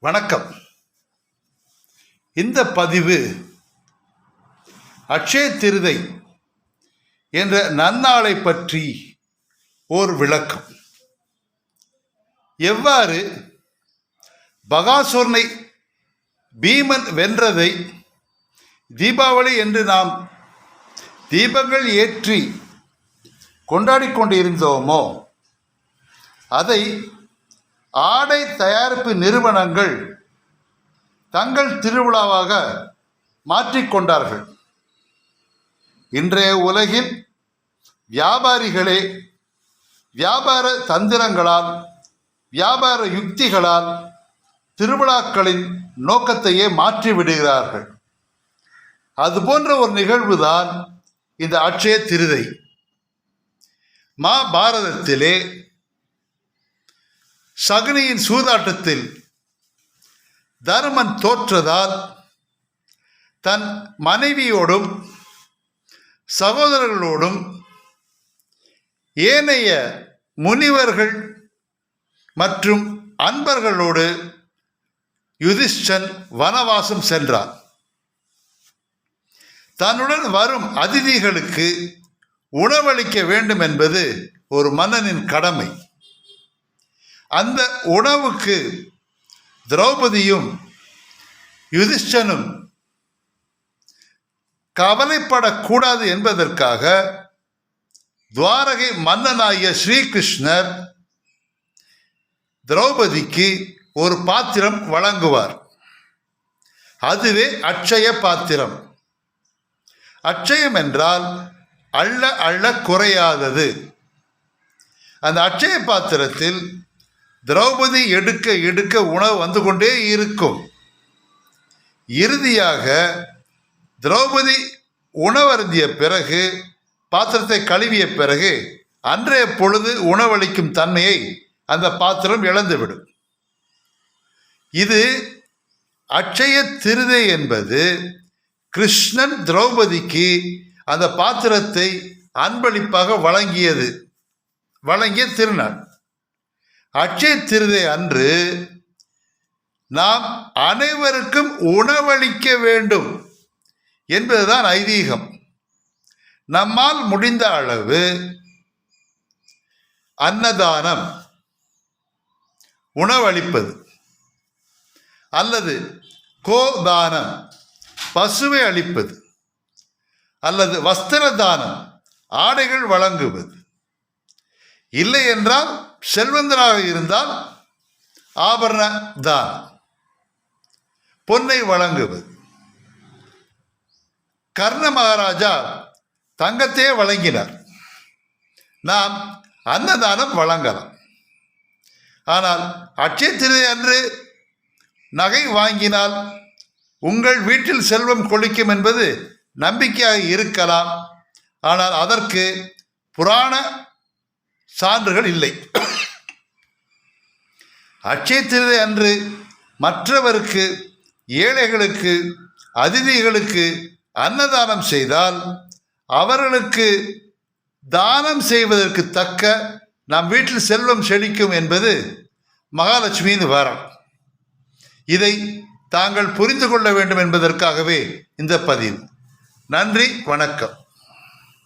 வணக்கம். இந்த பதிவு அட்சய திருதை என்ற நன்னாளை பற்றி ஓர் விளக்கம். எவ்வாறு பகாசுரனை பீமன் வென்றதை தீபாவளி என்று நாம் தீபங்கள் ஏற்றி கொண்டாடிக் கொண்டிருந்தோமோ, அதை ஆடை தயாரிப்பு நிறுவனங்கள் தங்கள் திருவிழாவாக மாற்றிக்கொண்டார்கள். இன்றைய உலகில் வியாபாரிகளே வியாபார தந்திரங்களால், வியாபார யுக்திகளால் திருவிழாக்களின் நோக்கத்தையே மாற்றிவிடுகிறார்கள். அதுபோன்ற ஒரு நிகழ்வுதான் இந்த அட்சய திருதை. மகாபாரதத்திலே சகுனியின் சூதாட்டத்தில் தருமன் தோற்றதால் தன் மனைவியோடும் சகோதரர்களோடும் ஏனைய முனிவர்கள் மற்றும் அன்பர்களோடு யுதிஷ்டன் வனவாசம் சென்றார். தன்னுடன் வரும் அதிதிகளுக்கு உணவளிக்க வேண்டும் என்பது ஒரு மன்னனின் கடமை. அந்த உணவுக்கு திரௌபதியும் யுதிஷ்டனும் கவலைப்படக்கூடாது என்பதற்காக துவாரகை மன்னனாகிய ஸ்ரீகிருஷ்ணர் திரௌபதிக்கு ஒரு பாத்திரம் வழங்குவார். அதுவே அட்சய பாத்திரம். அட்சயம் என்றால் அள்ள அள்ள குறையாதது. அந்த அட்சய பாத்திரத்தில் திரௌபதி எடுக்க எடுக்க உணவு வந்து கொண்டே இருக்கும். இறுதியாக திரௌபதி உணவருந்திய பிறகு, பாத்திரத்தை கழுவிய பிறகு, அன்றைய பொழுது உணவளிக்கும் தன்மையை அந்த பாத்திரம் இழந்துவிடும். இது அட்சய திருதை என்பது கிருஷ்ணன் திரௌபதிக்கு அந்த பாத்திரத்தை அன்பளிப்பாக வழங்கிய திருநாள். அட்சய திருதை அன்று நாம் அனைவருக்கும் உணவளிக்க வேண்டும் என்பதுதான் ஐதீகம். நம்மால் முடிந்த அளவு அன்னதானம், உணவளிப்பது, அல்லது கோதானம், பசுவை அளிப்பது, அல்லது வஸ்திர தானம், ஆடைகள் வழங்குவது, இல்லை என்றால் செல்வந்தராக இருந்தால் ஆபரண தானம், பொன்னை வழங்குவது. கர்ண மகாராஜா தங்கத்தையே வழங்கினார். நாம் அன்னதானம் வழங்கலாம். ஆனால் அட்சய திருதை அன்று நகை வாங்கினால் உங்கள் வீட்டில் செல்வம் கொழிக்கும் என்பது நம்பிக்கையாக இருக்கலாம். ஆனால் அதற்கு புராண சான்றுகள் இல்லை. அட்சய திருதை அன்று மற்றவருக்கு, ஏழைகளுக்கு, அதிதிகளுக்கு அன்னதானம் செய்தால் அவர்களுக்கு தானம் செய்வதற்கு தக்க நம் வீட்டில் செல்வம் செழிக்கும் என்பது மகாலட்சுமியின் வரம். இதை தாங்கள் புரிந்து கொள்ள வேண்டும் என்பதற்காகவே இந்த பதிவு. நன்றி, வணக்கம்.